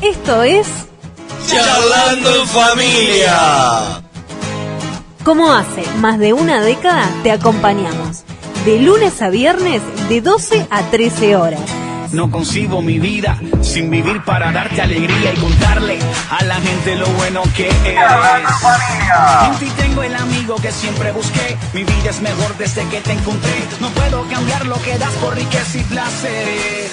Esto es Charlando en Familia. Como hace más de una década te acompañamos, de lunes a viernes de 12 a 13 horas. No concibo mi vida sin vivir para darte alegría y contarle a la gente lo bueno que es. En ti tengo el amigo que siempre busqué. Mi vida es mejor desde que te encontré. No puedo cambiar lo que das por riqueza y placeres.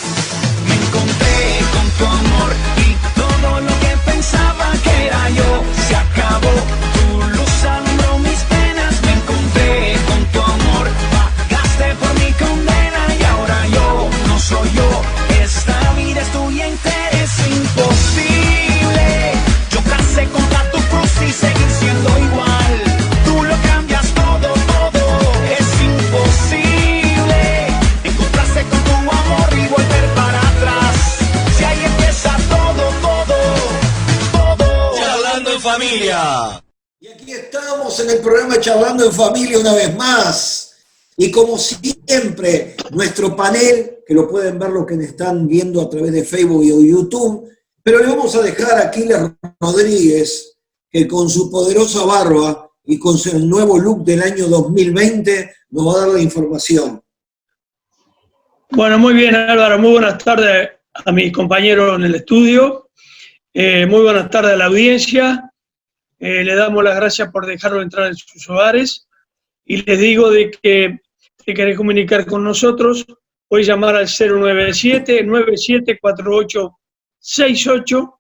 Me encontré con tu amor y todo lo que pensaba que era yo se acabó. Tu luz alumbró mis penas. Me encontré con tu amor. Pagaste por mi condena y ahora yo no soy yo. Esta vida es tuya entera, es imposible. Yo casé contra tu cruz y seguir siendo igual. Tú lo cambias todo, todo. Es imposible encontrarse con tu amor y volver para atrás. Si ahí empieza todo, todo, todo. Charlando en Familia. Y aquí estamos en el programa Charlando en Familia una vez más. Y como siempre, nuestro panel, que lo pueden ver los que me están viendo a través de Facebook y YouTube, pero le vamos a dejar a Aquiles Rodríguez, que con su poderosa barba y con su nuevo look del año 2020 nos va a dar la información. Bueno, muy bien, Álvaro, muy buenas tardes a mis compañeros en el estudio, muy buenas tardes a la audiencia, le damos las gracias por dejarlo entrar en sus hogares y les digo de que si querés comunicar con nosotros, podés llamar al 097-974868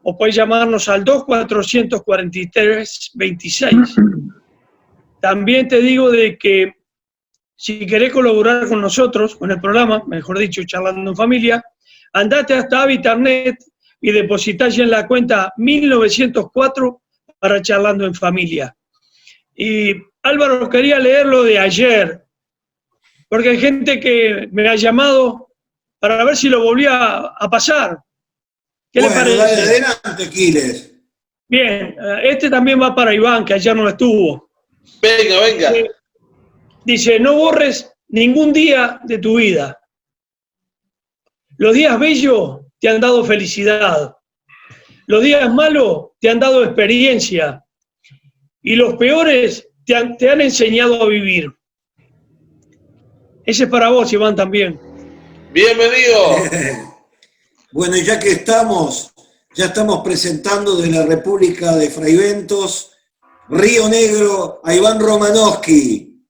o podés llamarnos al 2443-26. También te digo de que si querés colaborar con nosotros, con el programa, mejor dicho, Charlando en Familia, andate hasta Habitarnet y depositá ya en la cuenta 1904 para Charlando en Familia. Y Álvaro, quería leer lo de ayer, porque hay gente que me ha llamado para ver si lo volvía a pasar. ¿Qué le parece? Dale adelante, Aquiles. Bien, este también va para Iván, que ayer no estuvo. Venga, venga. Dice, no borres ningún día de tu vida. Los días bellos te han dado felicidad. Los días malos te han dado experiencia. Y los peores te han enseñado a vivir. Ese es para vos, Iván, también. Bienvenido. Bueno, ya que ya estamos presentando de la República de Fraiventos, Río Negro, a Iván Romanowski.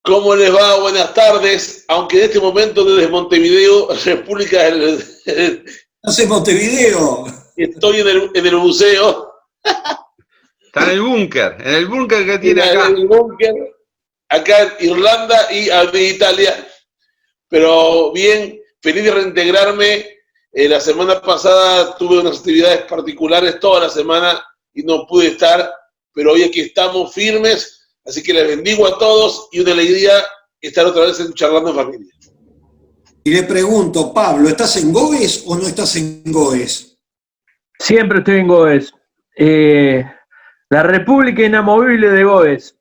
¿Cómo les va? Buenas tardes. Aunque en este momento desde Montevideo, República del... ¿Hace Montevideo? Estoy en el museo. Está en el búnker que tiene acá. En el búnker, acá en Irlanda y en Italia. Pero bien, feliz de reintegrarme. La semana pasada tuve unas actividades particulares toda la semana y no pude estar, pero hoy aquí estamos firmes, así que les bendigo a todos y una alegría estar otra vez en Charlando en Familia. Y le pregunto, Pablo, ¿estás en Goes o no estás en Goes? Siempre estoy en Goes. La República Inamovible de Goes.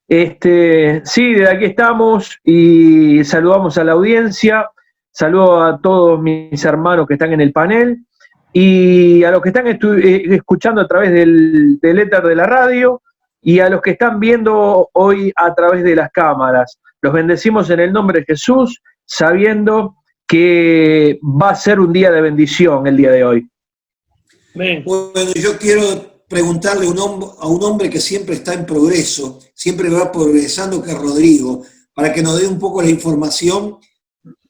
Sí, de aquí estamos y saludamos a la audiencia, saludo a todos mis hermanos que están en el panel y a los que están escuchando a través del éter de la radio y a los que están viendo hoy a través de las cámaras. Los bendecimos en el nombre de Jesús, sabiendo que va a ser un día de bendición el día de hoy. Bien. Bueno, yo quiero preguntarle a un hombre que siempre está en progreso, siempre va progresando, que es Rodrigo, para que nos dé un poco la información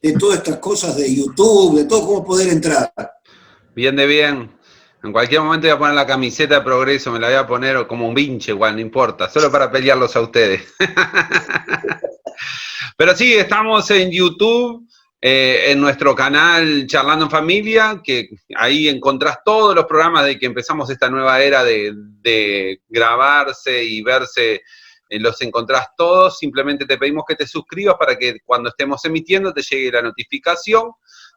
de todas estas cosas de YouTube, de todo, cómo poder entrar. Bien de bien. En cualquier momento voy a poner la camiseta de Progreso, me la voy a poner como un vinche igual, no importa, solo para pelearlos a ustedes. Pero sí, estamos en YouTube, en nuestro canal Charlando en Familia, que ahí encontrás todos los programas de que empezamos esta nueva era de grabarse y verse, los encontrás todos. Simplemente te pedimos que te suscribas para que cuando estemos emitiendo te llegue la notificación.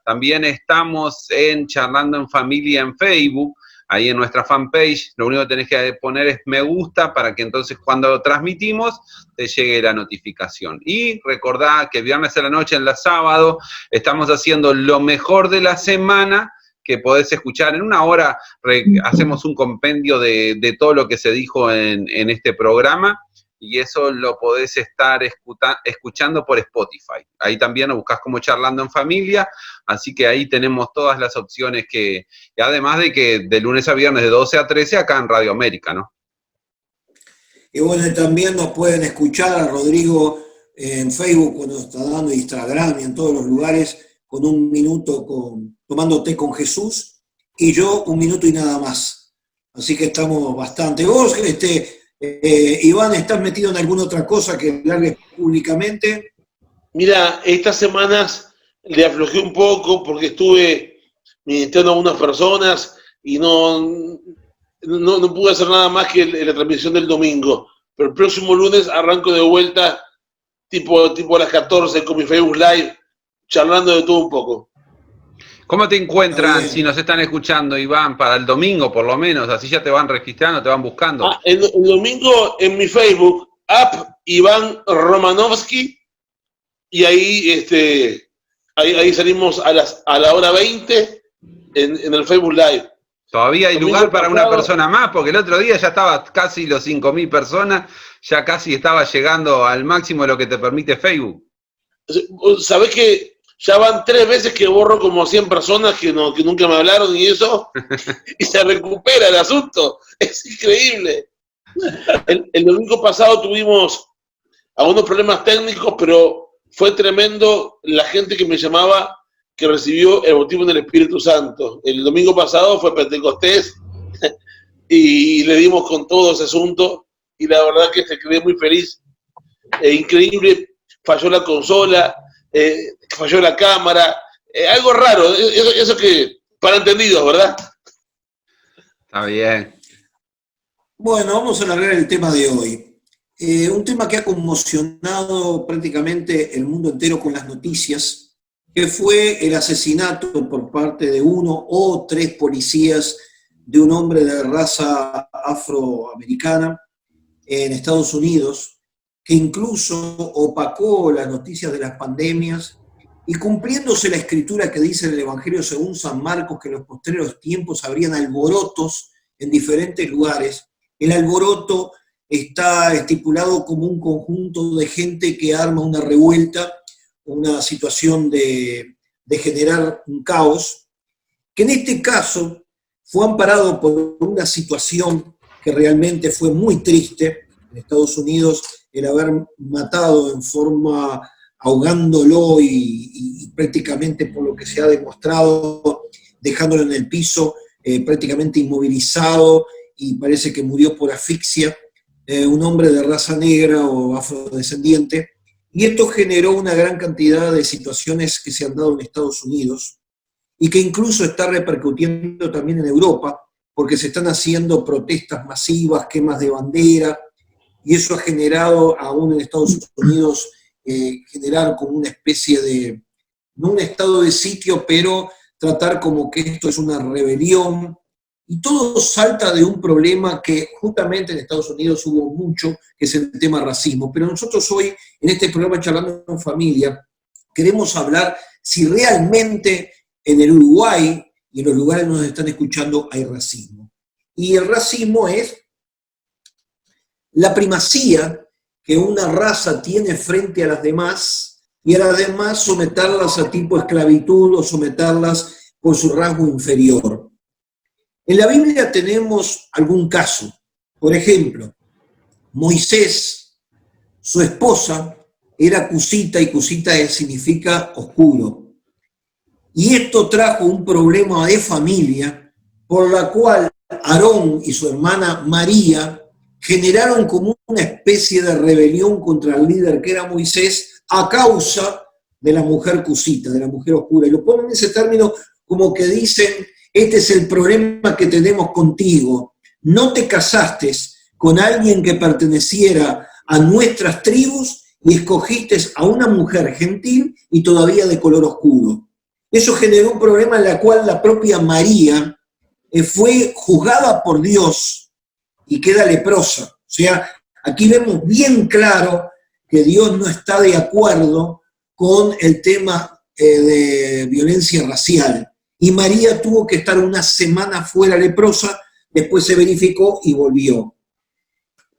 También estamos en Charlando en Familia en Facebook, ahí en nuestra fanpage. Lo único que tenés que poner es me gusta para que entonces cuando transmitimos te llegue la notificación. Y recordá que viernes a la noche, en la sábado, estamos haciendo lo mejor de la semana que podés escuchar. En una hora hacemos un compendio de todo lo que se dijo en este programa, y eso lo podés estar escuchando por Spotify. Ahí también lo buscás como Charlando en Familia, así que ahí tenemos todas las opciones y además de que de lunes a viernes de 12 a 13 acá en Radio América, ¿no? Y bueno, también nos pueden escuchar a Rodrigo en Facebook cuando está dando, Instagram y en todos los lugares, con un minuto tomando té con Jesús, y yo 1 minuto y nada más. Así que estamos bastante. Vos, Iván, ¿estás metido en alguna otra cosa que largues públicamente? Mira, estas semanas le aflojé un poco porque estuve ministrando a algunas personas y no pude hacer nada más que la transmisión del domingo. Pero el próximo lunes arranco de vuelta, tipo a las 14, con mi Facebook Live, charlando de todo un poco. ¿Cómo te encuentran si nos están escuchando, Iván, para el domingo por lo menos? Así ya te van registrando, te van buscando. El domingo en mi Facebook, Iván Romanovsky, y ahí salimos a la hora 20 en el Facebook Live. Todavía hay lugar para una persona más, porque el otro día ya estaba casi los 5.000 personas, ya casi estaba llegando al máximo de lo que te permite Facebook. ¿Sabés que ya van 3 veces que borro como 100 personas que nunca me hablaron y eso? Y se recupera el asunto. Es increíble. El domingo pasado tuvimos algunos problemas técnicos, pero fue tremendo la gente que me llamaba, que recibió el bautismo en el Espíritu Santo. El domingo pasado fue Pentecostés y le dimos con todo ese asunto, y la verdad que se quedé muy feliz. Increíble, falló la consola, falló la cámara, algo raro, eso que, para entendidos, ¿verdad? Está bien. Bueno, vamos a alargar el tema de hoy. Un tema que ha conmocionado prácticamente el mundo entero con las noticias, que fue el asesinato por parte de 1 o 3 policías de un hombre de raza afroamericana en Estados Unidos, que incluso opacó las noticias de las pandemias, y cumpliéndose la escritura que dice en el Evangelio según San Marcos, que en los posteriores tiempos habrían alborotos en diferentes lugares. El alboroto está estipulado como un conjunto de gente que arma una revuelta, una situación de generar un caos, que en este caso fue amparado por una situación que realmente fue muy triste en Estados Unidos, el haber matado en forma, ahogándolo y prácticamente, por lo que se ha demostrado, dejándolo en el piso, prácticamente inmovilizado, y parece que murió por asfixia, un hombre de raza negra o afrodescendiente. Y esto generó una gran cantidad de situaciones que se han dado en Estados Unidos y que incluso está repercutiendo también en Europa, porque se están haciendo protestas masivas, quemas de bandera, y eso ha generado aún en Estados Unidos generar como una especie de, no un estado de sitio, pero tratar como que esto es una rebelión. Y todo salta de un problema que justamente en Estados Unidos hubo mucho, que es el tema racismo. Pero nosotros hoy, en este programa Charlando en Familia, queremos hablar si realmente en el Uruguay y en los lugares donde nos están escuchando hay racismo. Y el racismo es la primacía que una raza tiene frente a las demás, y a las demás someterlas a tipo esclavitud o someterlas por su rango inferior. En la Biblia tenemos algún caso. Por ejemplo, Moisés, su esposa, era cusita, y cusita significa oscuro. Y esto trajo un problema de familia, por la cual Aarón y su hermana María generaron como una especie de rebelión contra el líder que era Moisés, a causa de la mujer cusita, de la mujer oscura. Y lo ponen en ese término como que dicen: este es el problema que tenemos contigo. No te casaste con alguien que perteneciera a nuestras tribus y escogiste a una mujer gentil y todavía de color oscuro. Eso generó un problema en el cual la propia María fue juzgada por Dios y queda leprosa. O sea, aquí vemos bien claro que Dios no está de acuerdo con el tema de violencia racial. y María tuvo que estar una semana fuera leprosa, después se verificó y volvió.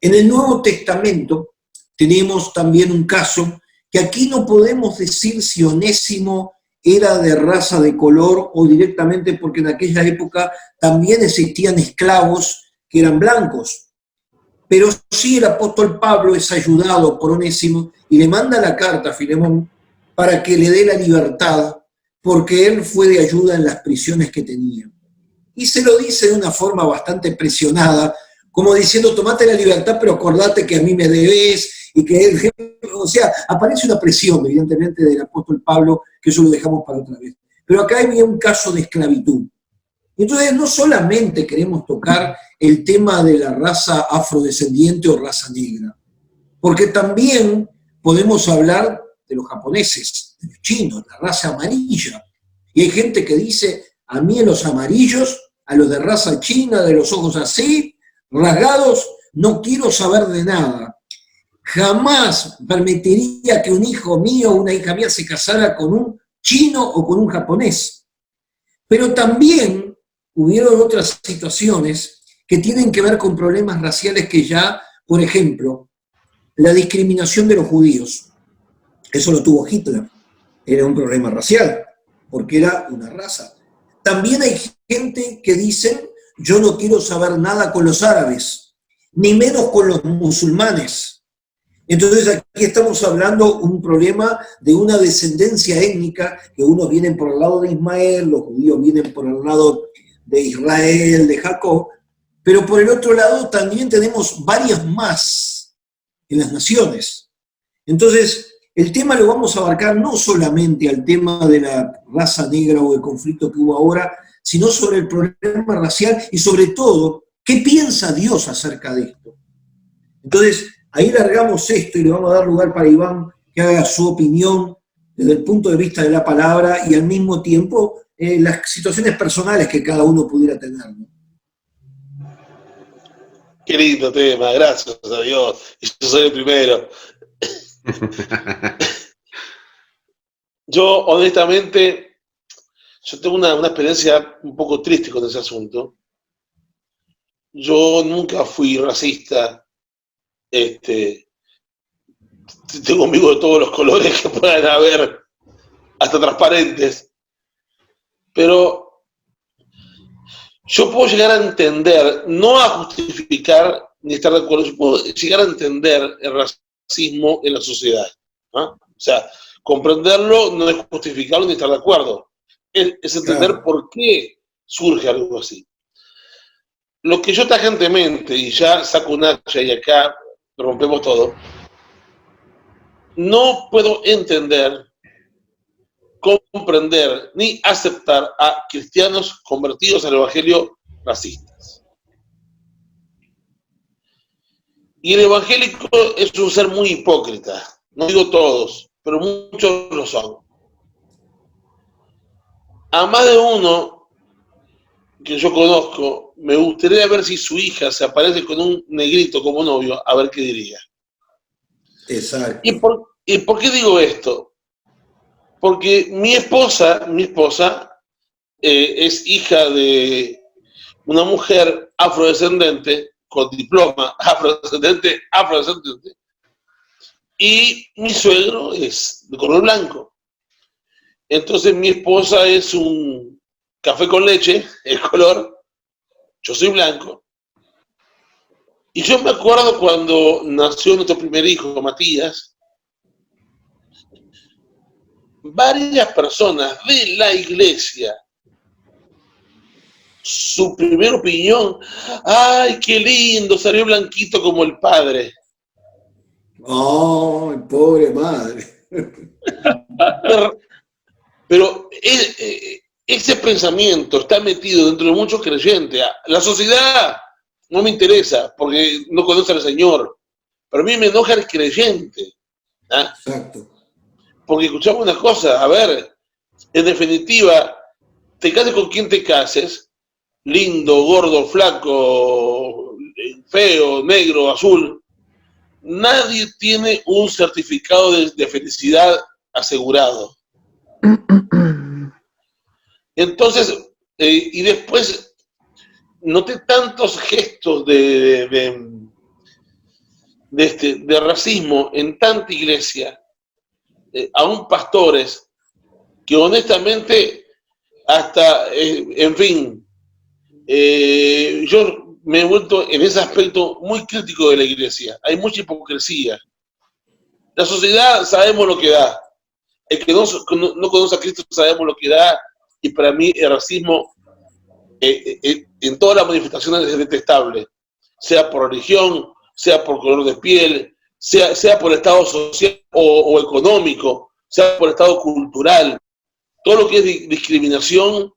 En el Nuevo Testamento tenemos también un caso que aquí no podemos decir si Onésimo era de raza de color o directamente porque en aquella época también existían esclavos que eran blancos. Pero sí el apóstol Pablo es ayudado por Onésimo y le manda la carta a Filemón para que le dé la libertad, porque él fue de ayuda en las prisiones que tenía. Y se lo dice de una forma bastante presionada, como diciendo, tomate la libertad, pero acordate que a mí me debes, y que él, o sea, aparece una presión, evidentemente, del apóstol Pablo, que eso lo dejamos para otra vez. Pero acá había un caso de esclavitud. Entonces, no solamente queremos tocar el tema de la raza afrodescendiente o raza negra, porque también podemos hablar de los japoneses, de los chinos, la raza amarilla. Y hay gente que dice, a mí en los amarillos, a los de raza china, de los ojos así, rasgados, no quiero saber de nada. Jamás permitiría que un hijo mío o una hija mía se casara con un chino o con un japonés. Pero también hubieron otras situaciones que tienen que ver con problemas raciales que ya, por ejemplo, la discriminación de los judíos. Eso lo tuvo Hitler. Era un problema racial, porque era una raza. También hay gente que dice, yo no quiero saber nada con los árabes, ni menos con los musulmanes. Entonces aquí estamos hablando un problema de una descendencia étnica, que unos vienen por el lado de Ismael, los judíos vienen por el lado de Israel, de Jacob, pero por el otro lado también tenemos varias más en las naciones. Entonces, el tema lo vamos a abarcar no solamente al tema de la raza negra o el conflicto que hubo ahora, sino sobre el problema racial y sobre todo, ¿qué piensa Dios acerca de esto? Entonces, ahí largamos esto y le vamos a dar lugar para Iván que haga su opinión desde el punto de vista de la palabra y al mismo tiempo las situaciones personales que cada uno pudiera tener, ¿no? Qué lindo tema, gracias a Dios. Y yo soy el primero. Yo, honestamente, yo tengo una experiencia un poco triste con ese asunto. Yo nunca fui racista. Tengo amigos de todos los colores que puedan haber, hasta transparentes. Pero yo puedo llegar a entender, no a justificar ni estar de acuerdo, yo puedo llegar a entender el racismo en la sociedad, ¿no? O sea, comprenderlo no es justificarlo ni estar de acuerdo, es entender Claro. por qué surge algo así. Lo que yo tajantemente, y ya saco un hacha y acá rompemos todo, no puedo entender, comprender ni aceptar a cristianos convertidos al evangelio racistas. Y el evangélico es un ser muy hipócrita, no digo todos, pero muchos lo son. A más de uno que yo conozco, me gustaría ver si su hija se aparece con un negrito como novio, a ver qué diría. Exacto. ¿Y por qué digo esto? Porque mi esposa es hija de una mujer afrodescendente, con diploma afrodescendente, y mi suegro es de color blanco. Entonces mi esposa es un café con leche, el color, yo soy blanco. Y yo me acuerdo cuando nació nuestro primer hijo, Matías, varias personas de la iglesia, su primera opinión, ¡ay, qué lindo! Salió blanquito como el padre. ¡Ay, pobre madre! Pero ese pensamiento está metido dentro de muchos creyentes. La sociedad no me interesa porque no conoce al Señor, pero a mí me enoja el creyente. ¿Ah? Exacto. Porque escuchamos una cosa, a ver, en definitiva, te cases con quien te cases, lindo, gordo, flaco, feo, negro, azul, nadie tiene un certificado de felicidad asegurado. Entonces, y después noté tantos gestos de racismo en tanta iglesia, aún pastores, que honestamente hasta, en fin, yo me he vuelto en ese aspecto muy crítico de la iglesia. Hay mucha hipocresía. La sociedad sabemos lo que da. El que no conoce a Cristo sabemos lo que da, y para mí el racismo en todas las manifestaciones es detestable, sea por religión, sea por color de piel, sea por estado social o económico, sea por estado cultural. Todo lo que es discriminación,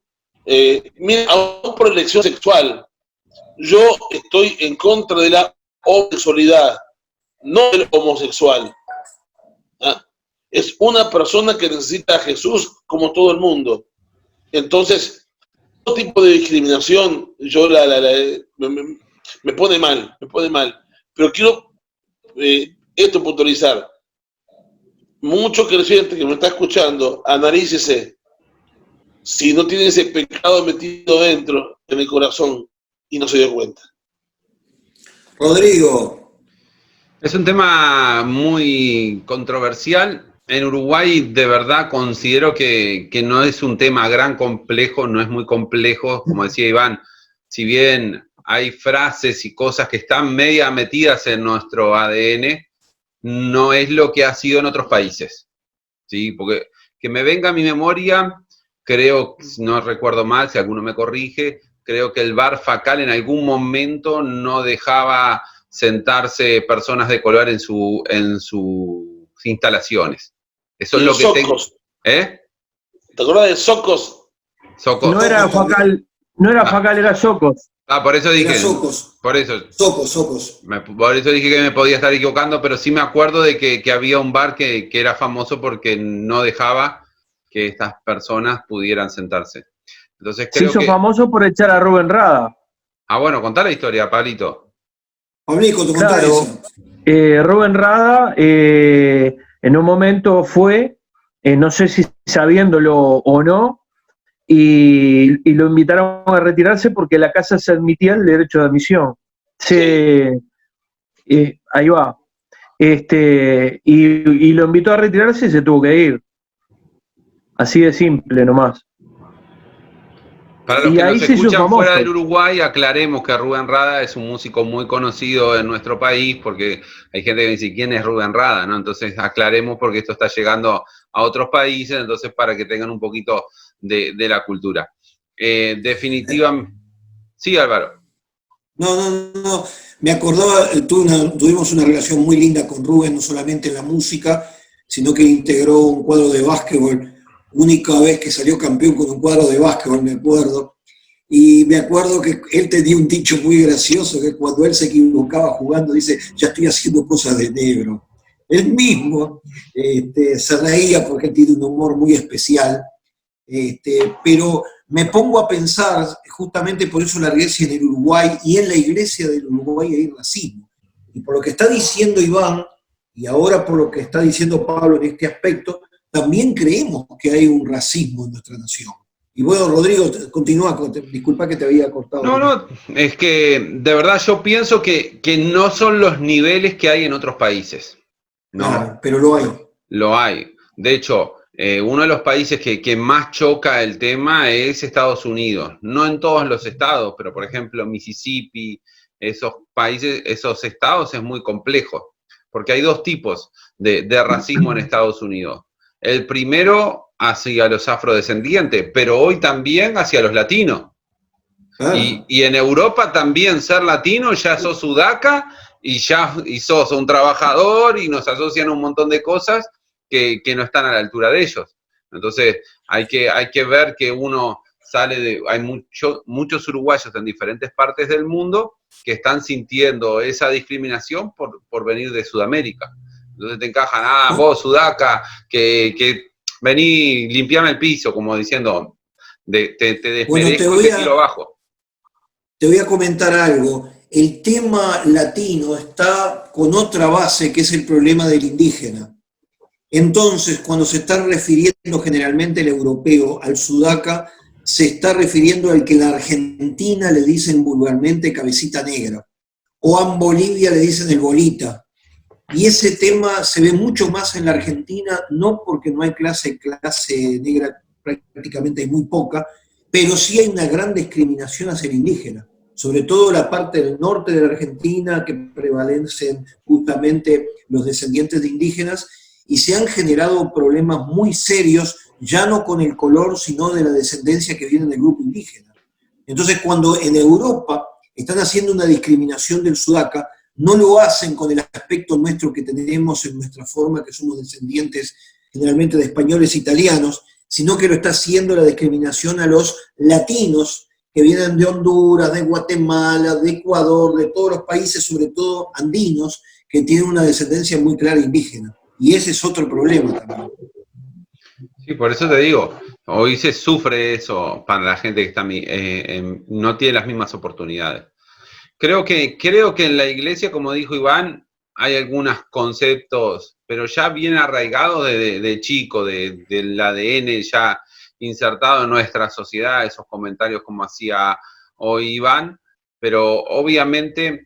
mira, aún por elección sexual. Yo estoy en contra de la homosexualidad, no del homosexual. ¿Ah? Es una persona que necesita a Jesús como todo el mundo. Entonces, todo tipo de discriminación, yo me pone mal, Pero quiero esto puntualizar. Mucho creyente que me está escuchando, analícese si no tiene ese pecado metido dentro, en el corazón, y no se dio cuenta. Rodrigo. Es un tema muy controversial. En Uruguay, de verdad, considero que no es un tema gran complejo, no es muy complejo. Como decía Iván, si bien hay frases y cosas que están media metidas en nuestro ADN, no es lo que ha sido en otros países. ¿Sí? Porque que me venga a mi memoria, creo, si no recuerdo mal, si alguno me corrige, creo que el bar Facal en algún momento no dejaba sentarse personas de color en sus instalaciones. Eso es lo que tengo. ¿Eh? ¿Te acuerdas de Socos? Socos. No era Facal, era Socos. Ah, por eso dije. Socos. Por eso. Socos. Por eso dije que me podía estar equivocando, pero sí me acuerdo de que había un bar que era famoso porque no dejaba que estas personas pudieran sentarse. Entonces creo se hizo famoso por echar a Rubén Rada. Ah, bueno, contá la historia, Pablito. Pablito, te contás eso. Rubén Rada en un momento fue, no sé si sabiéndolo o no, y lo invitaron a retirarse porque en la casa se admitía el derecho de admisión. Ahí va. Y lo invitó a retirarse y se tuvo que ir. Así de simple nomás. Para los que nos escuchan fuera del Uruguay, aclaremos que Rubén Rada es un músico muy conocido en nuestro país, porque hay gente que dice, ¿quién es Rubén Rada? ¿No? Entonces aclaremos porque esto está llegando a otros países, entonces para que tengan un poquito de la cultura. Definitivamente... Sí, Álvaro. No. Me acordaba, tuvimos una relación muy linda con Rubén, no solamente en la música, sino que integró un cuadro de básquetbol. Única vez que salió campeón con un cuadro de básquetbol, me acuerdo. Y me acuerdo que él tenía un dicho muy gracioso, que cuando él se equivocaba jugando, dice, ya estoy haciendo cosas de negro. Él mismo se reía porque él tiene un humor muy especial. Pero me pongo a pensar, justamente por eso la iglesia en el Uruguay, y en la iglesia del Uruguay hay racismo. Y por lo que está diciendo Iván, y ahora por lo que está diciendo Pablo en este aspecto, también creemos que hay un racismo en nuestra nación. Y bueno, Rodrigo, continúa, disculpa que te había cortado. No, es que de verdad yo pienso que no son los niveles que hay en otros países. No, claro, pero lo hay. Lo hay. De hecho, uno de los países que más choca el tema es Estados Unidos. No en todos los estados, pero por ejemplo Mississippi, esos países, esos estados es muy complejo, porque hay dos tipos de racismo en Estados Unidos. El primero hacia los afrodescendientes, pero hoy también hacia los latinos. Ah. Y en Europa también ser latino ya sos sudaca y sos un trabajador y nos asocian a un montón de cosas que no están a la altura de ellos. Entonces hay que ver que uno sale de... Hay muchos uruguayos en diferentes partes del mundo que están sintiendo esa discriminación por venir de Sudamérica. Entonces te encajan, vos sudaca, que vení, limpiame el piso, como diciendo, te desmerezco y te tiro abajo. Te voy a comentar algo. El tema latino está con otra base, que es el problema del indígena. Entonces, cuando se está refiriendo generalmente el europeo al sudaca, se está refiriendo al que en la Argentina le dicen vulgarmente cabecita negra, o en Bolivia le dicen el bolita. Y ese tema se ve mucho más en la Argentina, no porque no hay clase negra, prácticamente hay muy poca, pero sí hay una gran discriminación hacia el indígena, sobre todo la parte del norte de la Argentina, que prevalecen justamente los descendientes de indígenas, y se han generado problemas muy serios, ya no con el color, sino de la descendencia que viene del grupo indígena. Entonces, cuando en Europa están haciendo una discriminación del sudaca, no lo hacen con el aspecto nuestro que tenemos en nuestra forma, que somos descendientes generalmente de españoles e italianos, sino que lo está haciendo la discriminación a los latinos que vienen de Honduras, de Guatemala, de Ecuador, de todos los países, sobre todo andinos, que tienen una descendencia muy clara indígena. Y ese es otro problema también. Sí, por eso te digo, hoy se sufre eso para la gente que está no tiene las mismas oportunidades. Creo que en la iglesia, como dijo Iván, hay algunos conceptos, pero ya bien arraigados de chico, del ADN ya insertado en nuestra sociedad, esos comentarios como hacía hoy Iván, pero obviamente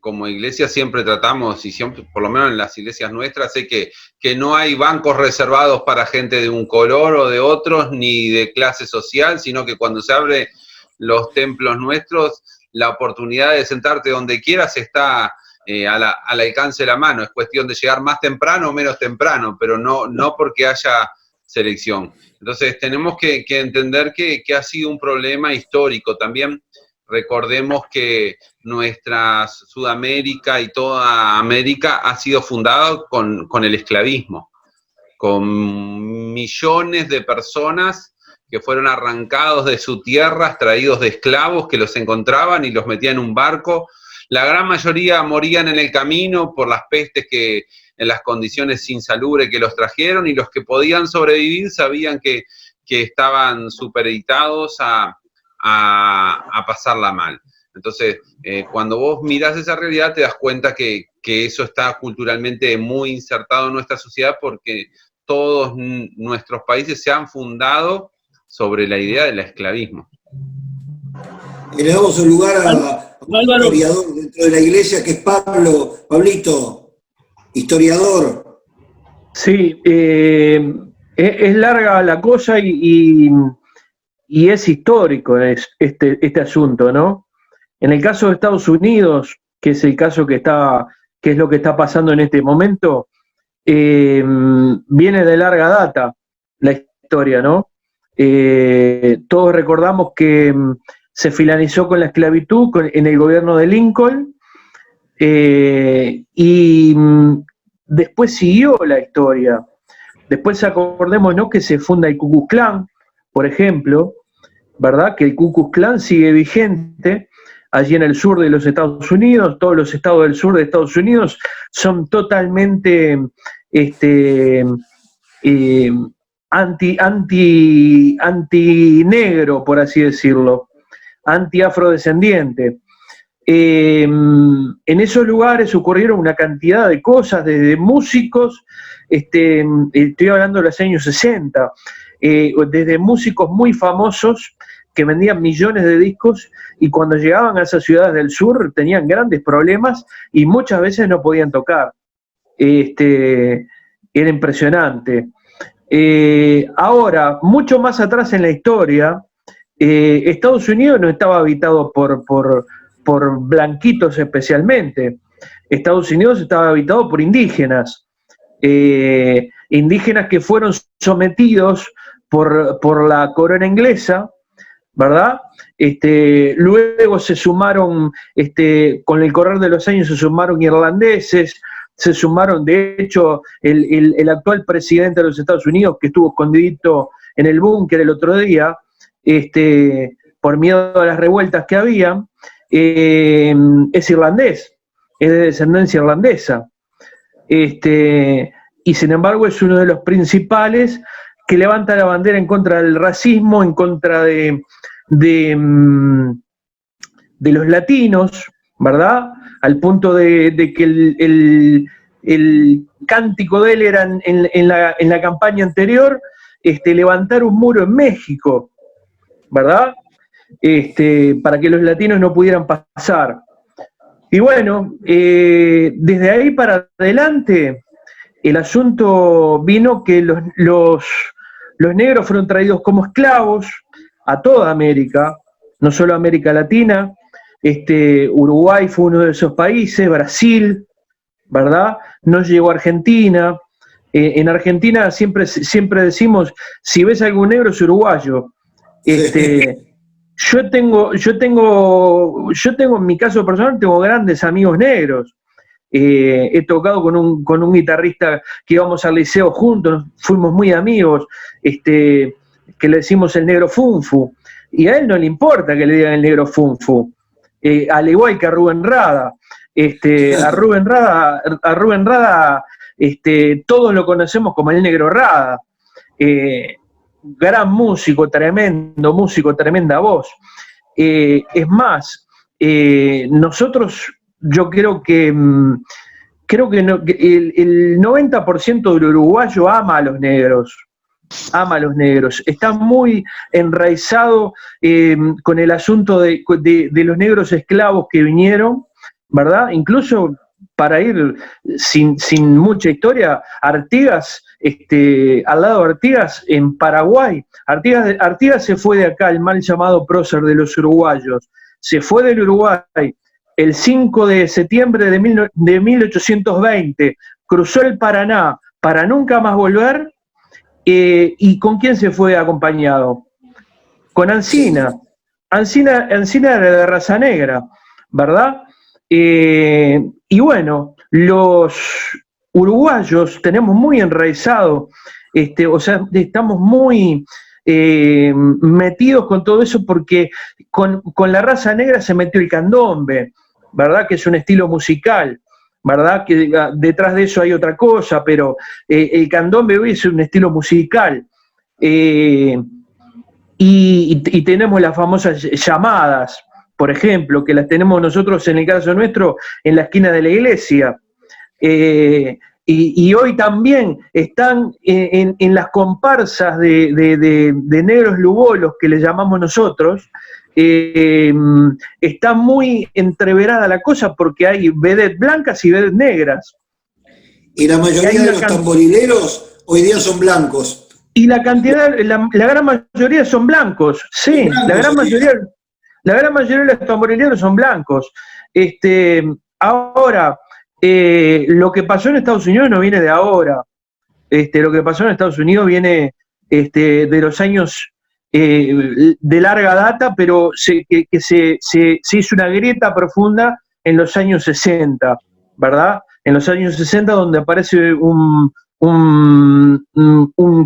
como iglesia siempre tratamos, y siempre, por lo menos en las iglesias nuestras, sé que no hay bancos reservados para gente de un color o de otros, ni de clase social, sino que cuando se abren los templos nuestros, la oportunidad de sentarte donde quieras está al alcance de la mano. Es cuestión de llegar más temprano o menos temprano, pero no porque haya selección. Entonces tenemos que entender que ha sido un problema histórico. También recordemos que nuestra Sudamérica y toda América ha sido fundada con el esclavismo, con millones de personas que fueron arrancados de sus tierras, traídos de esclavos que los encontraban y los metían en un barco. La gran mayoría morían en el camino por las pestes en las condiciones insalubres que los trajeron, y los que podían sobrevivir sabían que estaban supeditados a pasarla mal. Entonces, cuando vos mirás esa realidad, te das cuenta que eso está culturalmente muy insertado en nuestra sociedad, porque todos nuestros países se han fundado sobre la idea del esclavismo. Y le damos el lugar a un historiador dentro de la iglesia, que es Pablito, historiador. Sí, es larga la cosa y es histórico este asunto, ¿no? En el caso de Estados Unidos, que es el caso que es lo que está pasando en este momento, viene de larga data la historia, ¿no? Todos recordamos que se finalizó con la esclavitud en el gobierno de Lincoln, y después siguió la historia. Después acordémonos, ¿no?, que se funda el Ku Klux Klan, por ejemplo, ¿verdad? Que el Ku Klux Klan sigue vigente allí en el sur de los Estados Unidos. Todos los estados del sur de Estados Unidos son totalmente anti-negro, por así decirlo, anti-afrodescendiente. En esos lugares ocurrieron una cantidad de cosas, desde músicos, estoy hablando de los años 60, desde músicos muy famosos que vendían millones de discos, y cuando llegaban a esas ciudades del sur tenían grandes problemas y muchas veces no podían tocar. Era impresionante. Ahora, mucho más atrás en la historia, Estados Unidos no estaba habitado por blanquitos especialmente. Estados Unidos estaba habitado por indígenas, indígenas que fueron sometidos por la corona inglesa, ¿verdad? Luego se sumaron, con el correr de los años se sumaron irlandeses, se sumaron, de hecho, el actual presidente de los Estados Unidos, que estuvo escondidito en el búnker el otro día, por miedo a las revueltas que había, es irlandés, es de descendencia irlandesa. Y sin embargo es uno de los principales que levanta la bandera en contra del racismo, en contra de los latinos, ¿verdad? Al punto de que el cántico de él era en la campaña anterior, levantar un muro en México. ¿verdad? Para que los latinos no pudieran pasar. Y bueno, desde ahí para adelante, el asunto vino que los negros fueron traídos como esclavos a toda América, no solo a América Latina. Uruguay fue uno de esos países, Brasil, ¿verdad? No llegó a Argentina. En Argentina siempre decimos, si ves algún negro es uruguayo. Yo tengo en mi caso personal, tengo grandes amigos negros. He tocado con un guitarrista que íbamos al liceo juntos, fuimos muy amigos, que le decimos el negro Funfu, y a él no le importa que le digan el negro Funfu, al igual que a Rubén Rada. A Rubén Rada todos lo conocemos como el negro Rada. Gran músico, tremenda voz. Es más, nosotros, yo creo que el 90% del uruguayo ama a los negros. Está muy enraizado con el asunto de los negros esclavos que vinieron, ¿verdad? Incluso, para ir sin mucha historia, Artigas, al lado de Artigas, en Paraguay, Artigas se fue de acá, el mal llamado prócer de los uruguayos, se fue del Uruguay el 5 de septiembre de 1820, cruzó el Paraná para nunca más volver. ¿Y con quién se fue acompañado? Con Ancina. Ancina era de raza negra, ¿verdad? Y bueno, los uruguayos tenemos muy enraizado, estamos muy metidos con todo eso, porque con la raza negra se metió el candombe, ¿verdad? Que es un estilo musical, ¿verdad? Que detrás de eso hay otra cosa, pero el candombe hoy es un estilo musical. Y tenemos las famosas llamadas, por ejemplo, que las tenemos nosotros, en el caso nuestro, en la esquina de la iglesia. Y hoy también están en las comparsas de negros lugolos, que le llamamos nosotros. Está muy entreverada la cosa, porque hay vedettes blancas y vedettes negras. Y la mayoría de los tamborileros hoy día son blancos. Y la gran mayoría son blancos, sí, la gran mayoría de los tamborileros son blancos. Ahora, lo que pasó en Estados Unidos no viene de ahora. Lo que pasó en Estados Unidos viene de los años de larga data, pero se hizo una grieta profunda en los años 60, ¿verdad? En los años 60, donde aparece un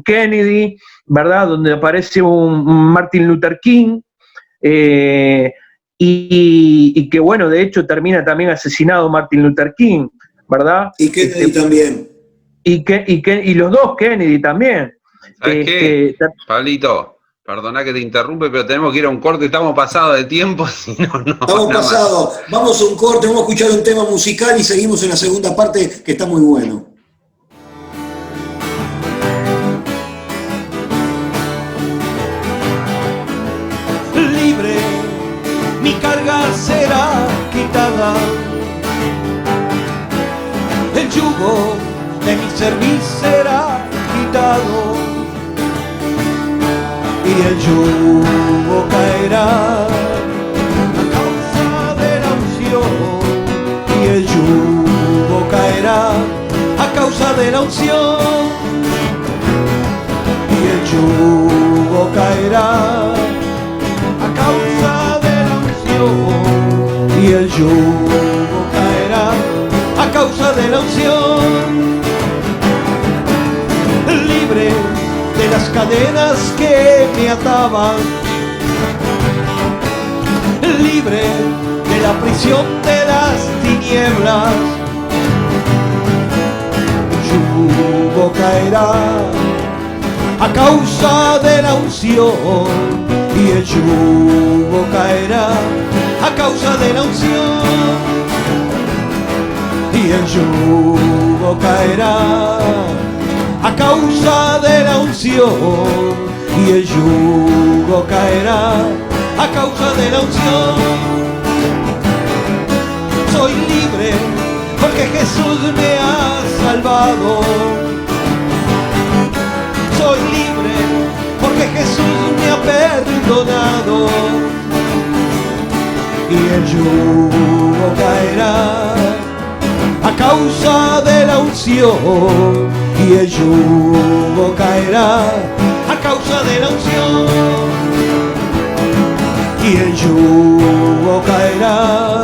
Kennedy, ¿verdad? Donde aparece un Martin Luther King, y que, bueno, de hecho termina también asesinado Martin Luther King, ¿verdad? Y Kennedy también. Y los dos Kennedy también. ¿Sabes qué, Pablito? Perdona que te interrumpe, pero tenemos que ir a un corte, estamos pasados de tiempo, si no, estamos pasados. Vamos a un corte, vamos a escuchar un tema musical y seguimos en la segunda parte, que está muy bueno. Libre, mi carga será quitada, el yugo de mi cerviz será quitado, y el yugo caerá a causa de la unción, y el yugo caerá a causa de la unción, y el yugo caerá a causa de la unción, y el yugo caerá a causa de la unción. Libre de las cadenas que me ataban, libre de la prisión de las tinieblas, el yugo caerá a causa de la unción, y el yugo caerá a causa de la unción, y el yugo caerá a causa de la unción, y el yugo caerá a causa de la unción. Soy libre porque Jesús me ha salvado. Soy libre porque Jesús me ha perdonado. Y el yugo caerá a causa de la unción. Y el yugo caerá a causa de la unción. Y el yugo caerá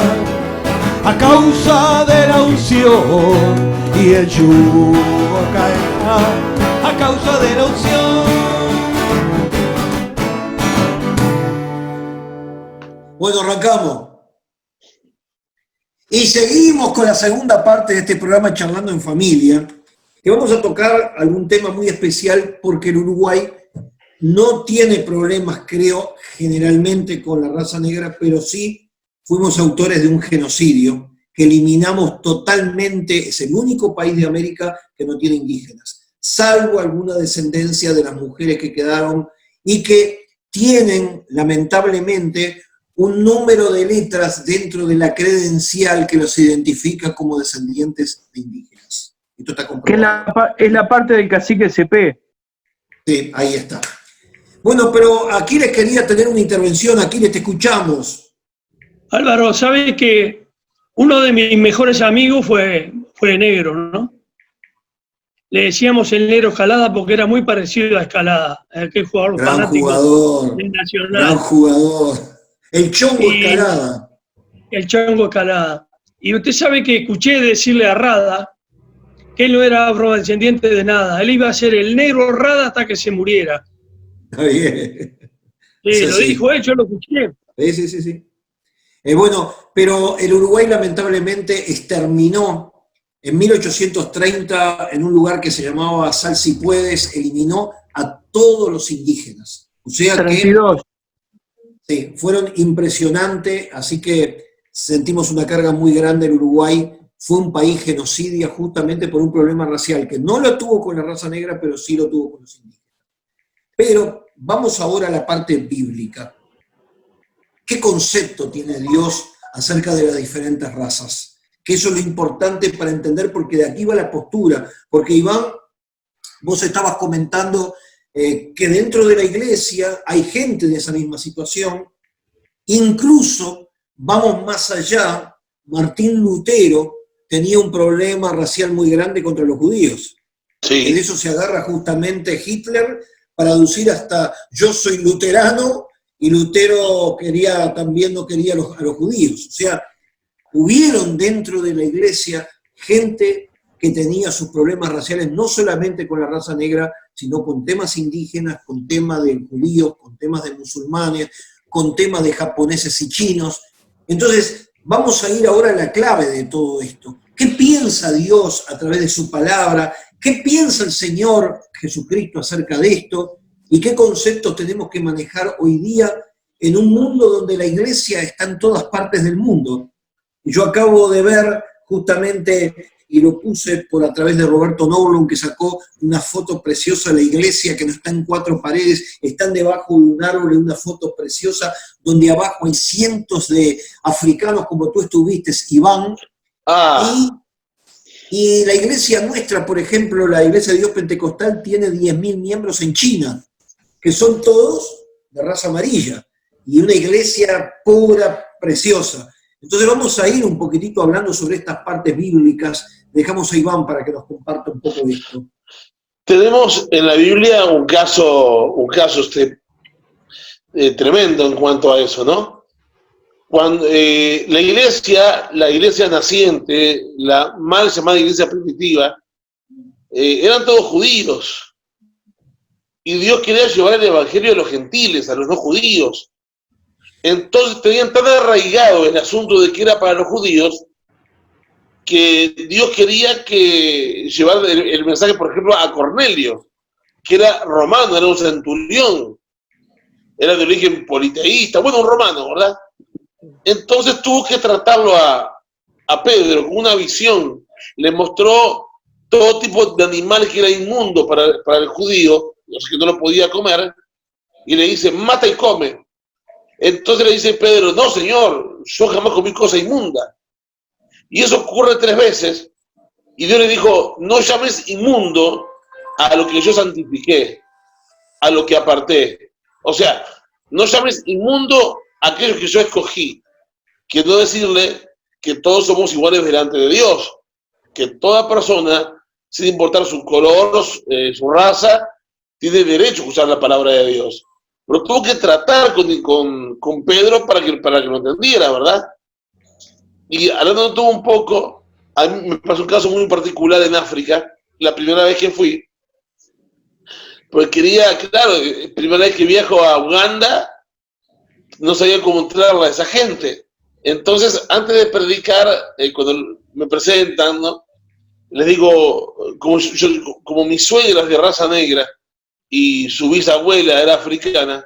a causa de la unción. Y el yugo caerá a causa de la unción. Bueno, arrancamos. Y seguimos con la segunda parte de este programa Charlando en Familia, que vamos a tocar algún tema muy especial porque el Uruguay no tiene problemas, creo, generalmente con la raza negra, pero sí fuimos autores de un genocidio que eliminamos totalmente. Es el único país de América que no tiene indígenas, salvo alguna descendencia de las mujeres que quedaron y que tienen, lamentablemente, un número de letras dentro de la credencial que los identifica como descendientes de indígenas. Esto está comprobado. Que es la parte del cacique CP. Sí, ahí está. Bueno, pero aquí les quería tener una intervención, aquí les te escuchamos. Álvaro, ¿sabes que uno de mis mejores amigos fue negro, ¿no? Le decíamos el negro Escalada porque era muy parecido a Escalada, aquel jugador Gran fanático jugador, del Nacional. gran jugador. El Chongo Escalada. El Chongo Escalada. Y usted sabe que escuché decirle a Rada que él no era afrodescendiente de nada. Él iba a ser el negro Rada hasta que se muriera. Está bien. Sí, lo dijo él, yo lo escuché. Sí. Bueno, pero el Uruguay lamentablemente exterminó en 1830 en un lugar que se llamaba Sal si puedes, eliminó a todos los indígenas. O sea 32. Sí, fueron impresionantes, así que sentimos una carga muy grande en Uruguay. Fue un país genocidia justamente por un problema racial que no lo tuvo con la raza negra, pero sí lo tuvo con los indígenas. Pero vamos ahora a la parte bíblica. ¿Qué concepto tiene Dios acerca de las diferentes razas? Que eso es lo importante para entender, porque de aquí va la postura. Porque Iván, vos estabas comentando que dentro de la iglesia hay gente de esa misma situación. Incluso, vamos más allá, Martín Lutero tenía un problema racial muy grande contra los judíos. Sí. Y de eso se agarra justamente Hitler para aducir hasta yo soy luterano, y Lutero también no quería a los judíos. O sea, hubieron dentro de la iglesia gente que tenía sus problemas raciales no solamente con la raza negra, sino con temas indígenas, con temas de judíos, con temas de musulmanes, con temas de japoneses y chinos. Entonces, vamos a ir ahora a la clave de todo esto. ¿Qué piensa Dios a través de su palabra? ¿Qué piensa el Señor Jesucristo acerca de esto? ¿Y qué conceptos tenemos que manejar hoy día en un mundo donde la iglesia está en todas partes del mundo? Yo acabo de ver justamente, y lo puse por a través de Roberto Noblum, que sacó una foto preciosa de la iglesia que no está en 4 paredes, están debajo de un árbol, en una foto preciosa, donde abajo hay cientos de africanos, como tú estuviste, Iván. Y la iglesia nuestra, por ejemplo, la Iglesia de Dios Pentecostal, tiene 10.000 miembros en China, que son todos de raza amarilla, y una iglesia pura, preciosa. Entonces vamos a ir un poquitito hablando sobre estas partes bíblicas. Dejamos a Iván para que nos comparta un poco de esto. Tenemos en la Biblia un caso tremendo en cuanto a eso, ¿no? Cuando la iglesia naciente, la mal llamada iglesia primitiva, eran todos judíos. Y Dios quería llevar el evangelio a los gentiles, a los no judíos. Entonces tenían tan arraigado el asunto de que era para los judíos, que Dios quería que llevar el mensaje, por ejemplo, a Cornelio, que era romano, era un centurión, era de origen politeísta, bueno, un romano, ¿verdad? Entonces tuvo que tratarlo a Pedro con una visión. Le mostró todo tipo de animal que era inmundo para el judío, los que no lo podía comer, y le dice, mata y come. Entonces le dice Pedro, no, Señor, yo jamás comí cosa inmunda. Y eso ocurre 3 veces, y Dios le dijo, no llames inmundo a lo que yo santifiqué, a lo que aparté. O sea, no llames inmundo a aquello que yo escogí. Quiero decirle que todos somos iguales delante de Dios, que toda persona, sin importar su color, su raza, tiene derecho a usar la palabra de Dios. Pero tuvo que tratar con Pedro para que lo entendiera, ¿verdad? Y hablando todo un poco, a mí me pasó un caso muy particular en África, la primera vez que fui, porque quería, claro, primera vez que viajo a Uganda, no sabía cómo entrarle a esa gente. Entonces, antes de predicar, cuando me presentan, ¿no?, les digo, como mi suegra es de raza negra y su bisabuela era africana,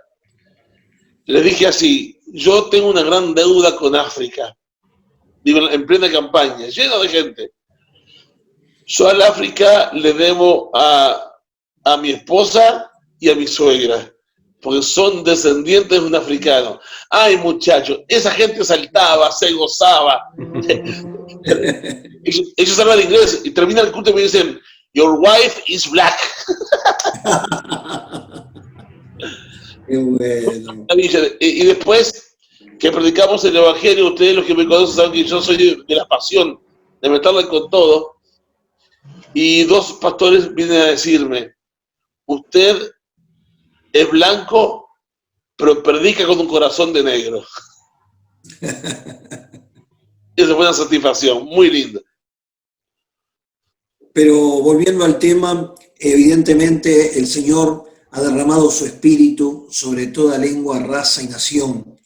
les dije así, yo tengo una gran deuda con África. Digo, en plena campaña, lleno de gente. Yo al África le debo a mi esposa y a mi suegra, porque son descendientes de un africano. Ay, muchachos, esa gente saltaba, se gozaba. ellos hablan inglés y terminan el culto y me dicen, your wife is black. Qué bueno. Y después que predicamos el evangelio, ustedes los que me conocen saben que yo soy de la pasión, de meterle con todo. Y 2 pastores vienen a decirme, usted es blanco, pero predica con un corazón de negro. Esa fue una satisfacción muy linda. Pero volviendo al tema, evidentemente el Señor ha derramado su espíritu sobre toda lengua, raza y nación.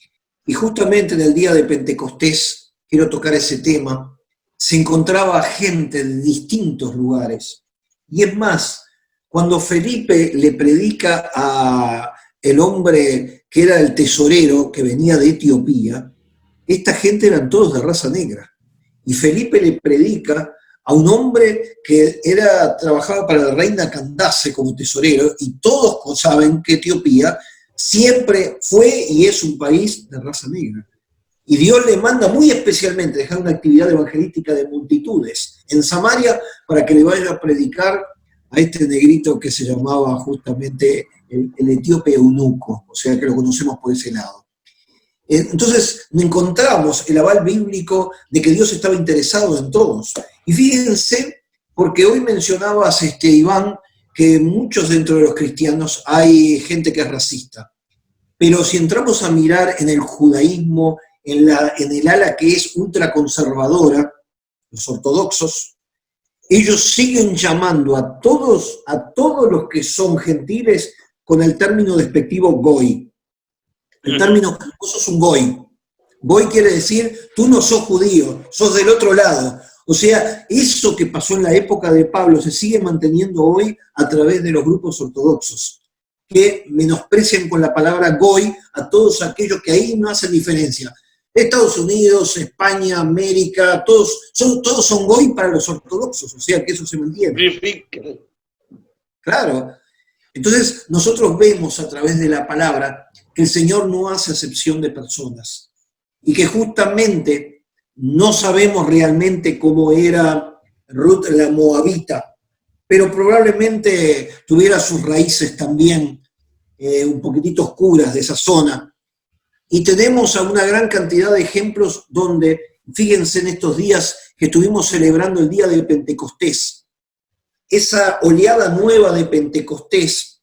Y justamente en el día de Pentecostés, quiero tocar ese tema, se encontraba gente de distintos lugares. Y es más, cuando Felipe le predica a el hombre que era el tesorero, que venía de Etiopía, esta gente eran todos de raza negra. Y Felipe le predica a un hombre que trabajaba para la reina Candace como tesorero, y todos saben que Etiopía siempre fue y es un país de raza negra. Y Dios le manda muy especialmente dejar una actividad evangelística de multitudes en Samaria para que le vaya a predicar a este negrito que se llamaba justamente el etíope eunuco, o sea que lo conocemos por ese lado. Entonces encontramos el aval bíblico de que Dios estaba interesado en todos. Y fíjense, porque hoy mencionabas, Iván, que muchos dentro de los cristianos hay gente que es racista. Pero si entramos a mirar en el judaísmo, en el ala que es ultraconservadora, los ortodoxos, ellos siguen llamando a todos los que son gentiles con el término despectivo goy. El término, vos sos un goy. Goy quiere decir, tú no sos judío, sos del otro lado. O sea, eso que pasó en la época de Pablo se sigue manteniendo hoy a través de los grupos ortodoxos, que menosprecian con la palabra goy a todos aquellos que ahí no hacen diferencia. Estados Unidos, España, América, todos son goy para los ortodoxos, o sea que eso se mantiene. Claro. Entonces, nosotros vemos a través de la palabra que el Señor no hace acepción de personas y que justamente no sabemos realmente cómo era Ruth la Moabita, pero probablemente tuviera sus raíces también un poquitito oscuras de esa zona. Y tenemos a una gran cantidad de ejemplos donde, fíjense en estos días que estuvimos celebrando el día de Pentecostés, esa oleada nueva de Pentecostés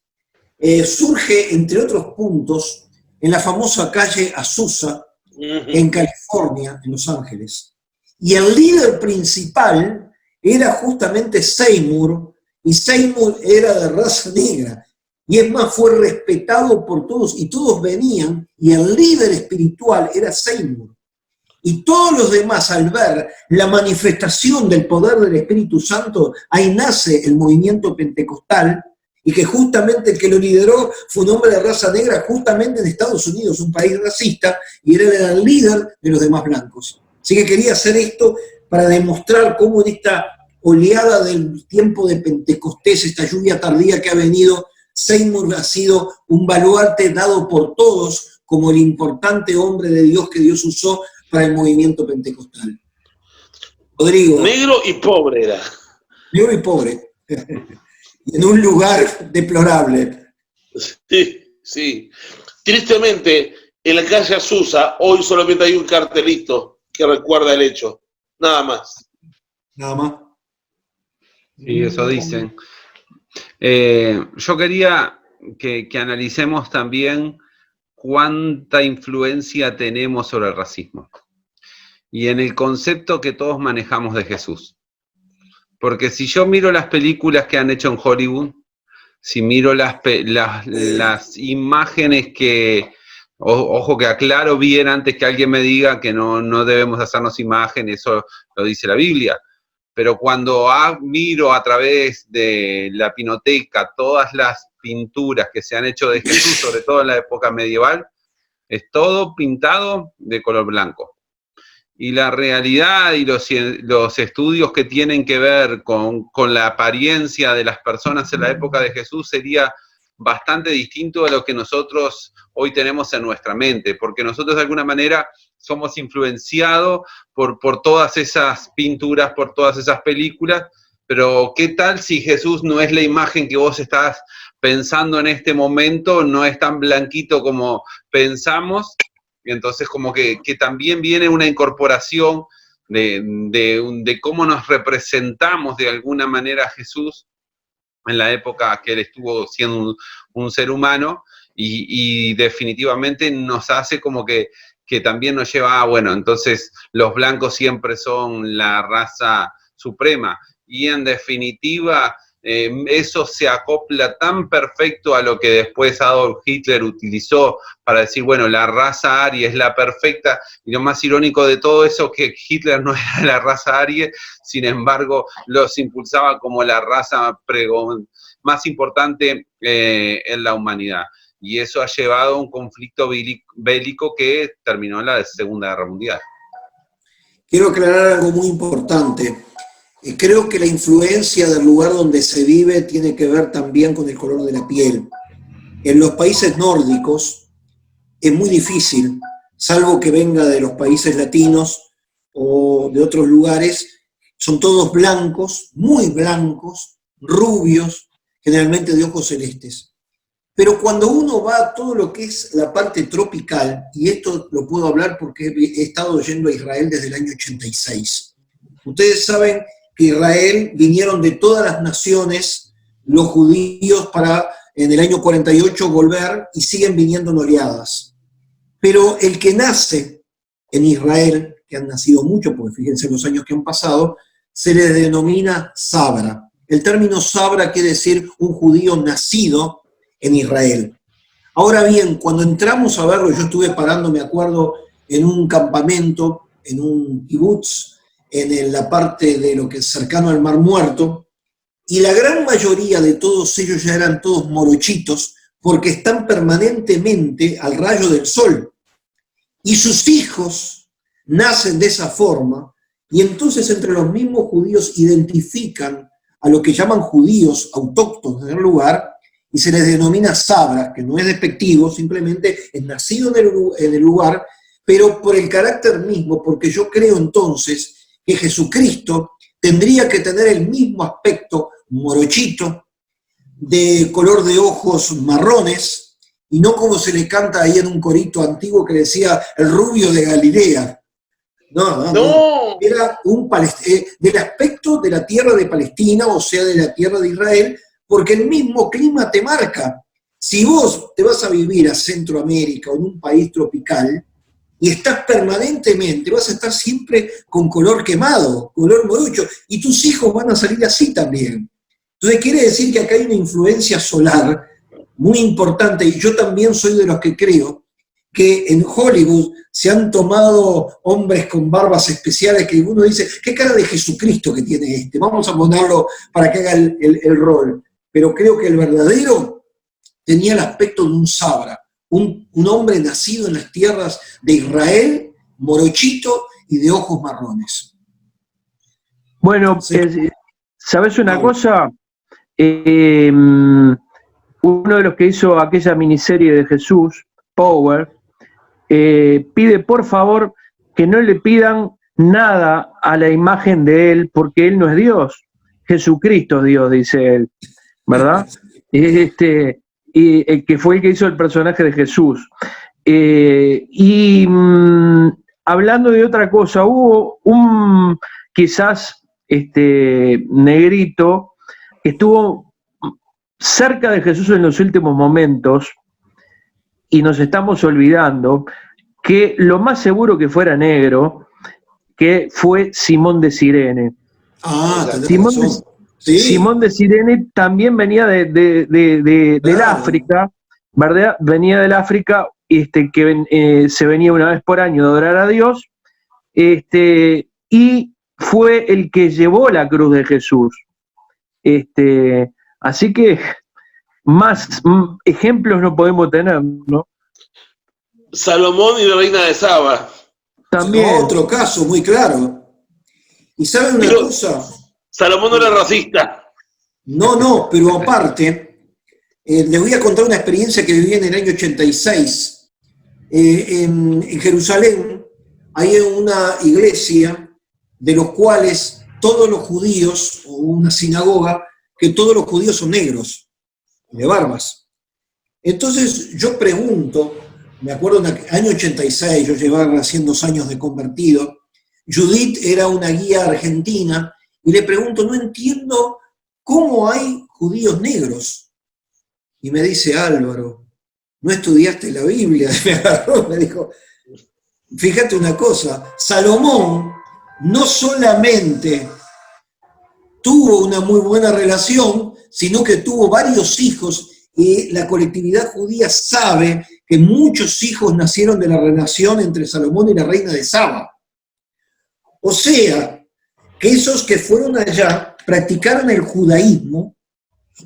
surge, entre otros puntos, en la famosa calle Azusa, en California, en Los Ángeles. Y el líder principal era justamente Seymour, y Seymour era de raza negra. Y es más, fue respetado por todos, y todos venían, y el líder espiritual era Seymour. Y todos los demás, al ver la manifestación del poder del Espíritu Santo, ahí nace el movimiento pentecostal, y que justamente el que lo lideró fue un hombre de raza negra, justamente en Estados Unidos, un país racista, y era el líder de los demás blancos. Así que quería hacer esto para demostrar cómo en esta oleada del tiempo de Pentecostés, esta lluvia tardía que ha venido, Seymour ha sido un baluarte dado por todos como el importante hombre de Dios que Dios usó para el movimiento pentecostal. Rodrigo. Negro y pobre era. Negro y pobre. Y en un lugar deplorable. Sí, sí. Tristemente, en la calle Azusa, hoy solamente hay un cartelito que recuerda el hecho. Nada más. Nada más. Sí, eso dicen. Yo quería que analicemos también cuánta influencia tenemos sobre el racismo y en el concepto que todos manejamos de Jesús. Porque si yo miro las películas que han hecho en Hollywood, si miro las imágenes que, ojo que aclaro bien antes que alguien me diga que no debemos hacernos imágenes, eso lo dice la Biblia, pero cuando miro a través de la pinoteca todas las pinturas que se han hecho de Jesús, sobre todo en la época medieval, es todo pintado de color blanco. Y la realidad y los estudios que tienen que ver con la apariencia de las personas en la época de Jesús sería bastante distinto a lo que nosotros hoy tenemos en nuestra mente, porque nosotros de alguna manera somos influenciados por todas esas pinturas, por todas esas películas, pero ¿qué tal si Jesús no es la imagen que vos estás pensando en este momento, no es tan blanquito como pensamos? Y entonces como que también viene una incorporación de cómo nos representamos de alguna manera a Jesús en la época que él estuvo siendo un ser humano y definitivamente nos hace como que también nos lleva a, bueno, entonces los blancos siempre son la raza suprema y en definitiva eso se acopla tan perfecto a lo que después Adolf Hitler utilizó para decir, bueno, la raza aria es la perfecta, y lo más irónico de todo eso que Hitler no era la raza aria, sin embargo los impulsaba como la raza más importante en la humanidad. Y eso ha llevado a un conflicto bélico que terminó en la Segunda Guerra Mundial. Quiero aclarar algo muy importante. Creo que la influencia del lugar donde se vive tiene que ver también con el color de la piel. En los países nórdicos es muy difícil, salvo que venga de los países latinos o de otros lugares, son todos blancos, muy blancos, rubios, generalmente de ojos celestes. Pero cuando uno va a todo lo que es la parte tropical, y esto lo puedo hablar porque he estado yendo a Israel desde el año 86. Ustedes saben que Israel vinieron de todas las naciones los judíos para en el año 48 volver y siguen viniendo en oleadas. Pero el que nace en Israel, que han nacido mucho, porque fíjense los años que han pasado, se les denomina Sabra. El término Sabra quiere decir un judío nacido en Israel. Ahora bien, cuando entramos a verlo, yo estuve parando, me acuerdo, en un campamento, en un kibutz, en la parte de lo que es cercano al Mar Muerto, y la gran mayoría de todos ellos ya eran todos morochitos, porque están permanentemente al rayo del sol. Y sus hijos nacen de esa forma, y entonces entre los mismos judíos identifican a lo que llaman judíos autóctonos del lugar, y se les denomina Sabra, que no es despectivo, simplemente es nacido en el lugar, pero por el carácter mismo, porque yo creo entonces que Jesucristo tendría que tener el mismo aspecto morochito, de color de ojos marrones, y no como se le canta ahí en un corito antiguo que decía el rubio de Galilea. No. Era del aspecto de la tierra de Palestina, o sea, de la tierra de Israel, porque el mismo clima te marca. Si vos te vas a vivir a Centroamérica o en un país tropical, y estás permanentemente, vas a estar siempre con color quemado, color morocho, y tus hijos van a salir así también. Entonces quiere decir que acá hay una influencia solar muy importante, y yo también soy de los que creo que en Hollywood se han tomado hombres con barbas especiales que uno dice, ¿qué cara de Jesucristo que tiene este? Vamos a ponerlo para que haga el rol. Pero creo que el verdadero tenía el aspecto de un Sabra. Un hombre nacido en las tierras de Israel, morochito y de ojos marrones. Bueno, Sí. ¿sabes una cosa? uno de los que hizo aquella miniserie de Jesús, Power, pide por favor que no le pidan nada a la imagen de él, porque él no es Dios. Jesucristo es Dios, dice él, ¿verdad? Y que fue el que hizo el personaje de Jesús. Hablando de otra cosa, hubo un quizás negrito que estuvo cerca de Jesús en los últimos momentos y nos estamos olvidando que lo más seguro que fuera negro, que fue Simón de Cirene. Simón de Cirene también venía del África, ¿verdad? Venía del África, que se venía una vez por año a adorar a Dios, y fue el que llevó la cruz de Jesús. Así que más ejemplos no podemos tener, ¿no? Salomón y la reina de Saba. También. Otro caso muy claro. ¿Y saben una cosa? Salomón no era racista. No, pero aparte, les voy a contar una experiencia que viví en el año 86. En Jerusalén hay una iglesia de los cuales todos los judíos, o una sinagoga, que todos los judíos son negros, de barbas. Entonces yo pregunto, me acuerdo en el año 86, yo llevaba recién 2 años de convertido, Judith era una guía argentina, y le pregunto, no entiendo cómo hay judíos negros. Y me dice, Álvaro, ¿no estudiaste la Biblia? Me agarró, me dijo, fíjate una cosa, Salomón no solamente tuvo una muy buena relación, sino que tuvo varios hijos, y la colectividad judía sabe que muchos hijos nacieron de la relación entre Salomón y la reina de Saba. O sea, que esos que fueron allá practicaron el judaísmo,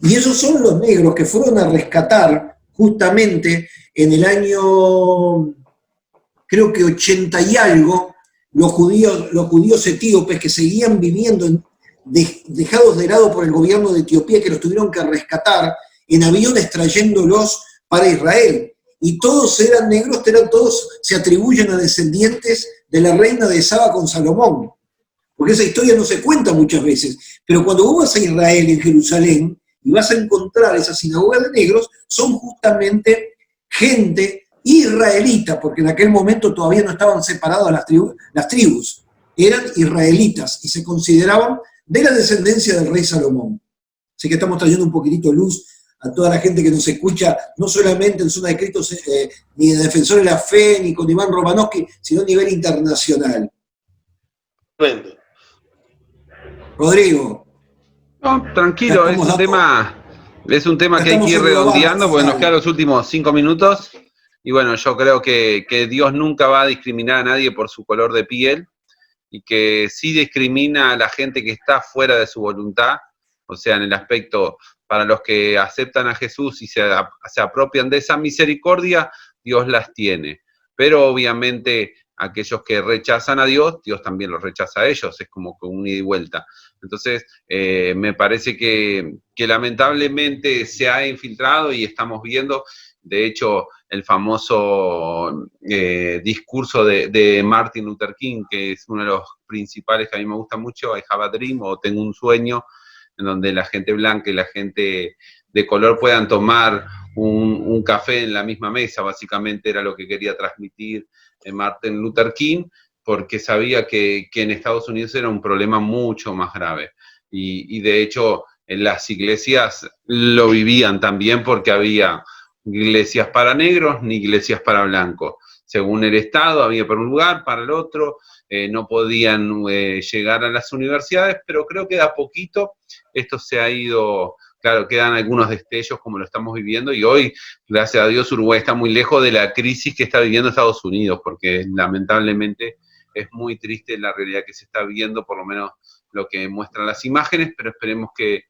y esos son los negros que fueron a rescatar justamente en el año, creo que 80 y algo, los judíos etíopes que seguían viviendo dejados de lado por el gobierno de Etiopía, que los tuvieron que rescatar en aviones trayéndolos para Israel. Y todos eran negros, todos se atribuyen a descendientes de la reina de Saba con Salomón. Porque esa historia no se cuenta muchas veces. Pero cuando vos vas a Israel, en Jerusalén, y vas a encontrar esa sinagoga de negros, son justamente gente israelita, porque en aquel momento todavía no estaban separadas las tribus. Eran israelitas y se consideraban de la descendencia del rey Salomón. Así que estamos trayendo un poquitito de luz a toda la gente que nos escucha, no solamente en Zona de Escritos, ni en Defensores de la Fe, ni con Iván Romanowski, sino a nivel internacional. Tremendo. Rodrigo. No, tranquilo, es un tema que hay que ir redondeando, porque nos quedan los últimos 5 minutos. Y bueno, yo creo que Dios nunca va a discriminar a nadie por su color de piel, y que sí discrimina a la gente que está fuera de su voluntad, o sea, en el aspecto, para los que aceptan a Jesús y se apropian de esa misericordia, Dios las tiene. Pero obviamente aquellos que rechazan a Dios, Dios también los rechaza a ellos, es como que un ida y vuelta. Entonces, me parece que lamentablemente se ha infiltrado y estamos viendo, de hecho, el famoso discurso de Martin Luther King, que es uno de los principales que a mí me gusta mucho, I Have a Dream, o Tengo un sueño, en donde la gente blanca y la gente de color puedan tomar un café en la misma mesa. Básicamente era lo que quería transmitir Martin Luther King, porque sabía que en Estados Unidos era un problema mucho más grave. Y de hecho, en las iglesias lo vivían también, porque había iglesias para negros ni iglesias para blancos. Según el Estado, había para un lugar, para el otro, no podían llegar a las universidades, pero creo que de a poquito esto se ha ido. Claro, quedan algunos destellos como lo estamos viviendo, y hoy, gracias a Dios, Uruguay está muy lejos de la crisis que está viviendo Estados Unidos, porque lamentablemente es muy triste la realidad que se está viviendo, por lo menos lo que muestran las imágenes, pero esperemos que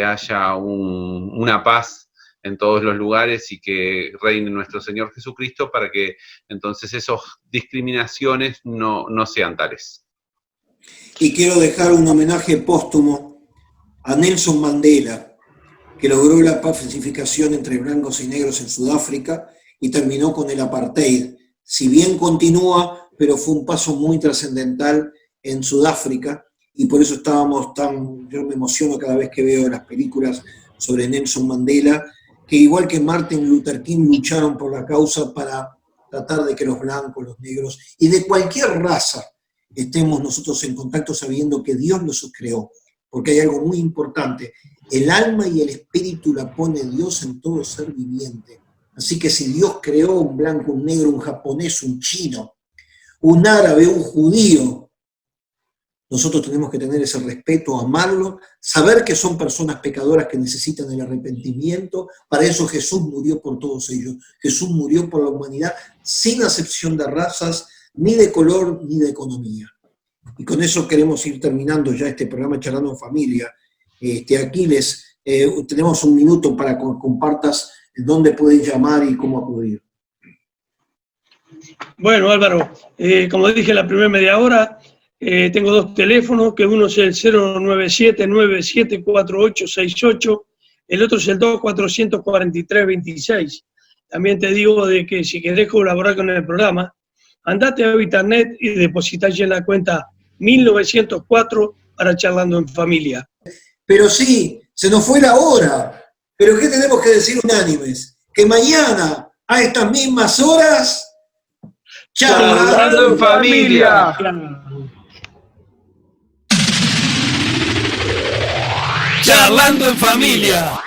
haya una paz en todos los lugares y que reine nuestro Señor Jesucristo, para que entonces esas discriminaciones no sean tales. Y quiero dejar un homenaje póstumo a Nelson Mandela, que logró la pacificación entre blancos y negros en Sudáfrica y terminó con el apartheid. Si bien continúa, pero fue un paso muy trascendental en Sudáfrica, y por eso yo me emociono cada vez que veo las películas sobre Nelson Mandela, que igual que Martin Luther King lucharon por la causa para tratar de que los blancos, los negros y de cualquier raza estemos nosotros en contacto sabiendo que Dios los creó, porque hay algo muy importante, el alma y el espíritu la pone Dios en todo ser viviente. Así que si Dios creó un blanco, un negro, un japonés, un chino, un árabe, un judío, nosotros tenemos que tener ese respeto, amarlo, saber que son personas pecadoras que necesitan el arrepentimiento. Para eso Jesús murió por todos ellos. Jesús murió por la humanidad sin acepción de razas, ni de color, ni de economía. Y con eso queremos ir terminando ya este programa Charlando en Familia. Aquiles, tenemos un minuto para que compartas dónde pueden llamar y cómo acudir. Bueno, Álvaro, como dije en la primera media hora, tengo dos teléfonos, que uno es el 097-974868, el otro es el 2443-26. También te digo de que si querés colaborar con el programa, andate a Internet y depositá en la cuenta 1904 para Charlando en Familia. Pero sí, se nos fue la hora. ¿Pero qué tenemos que decir unánimes? Que mañana, a estas mismas horas, Charlando en Familia. Charlando en Familia.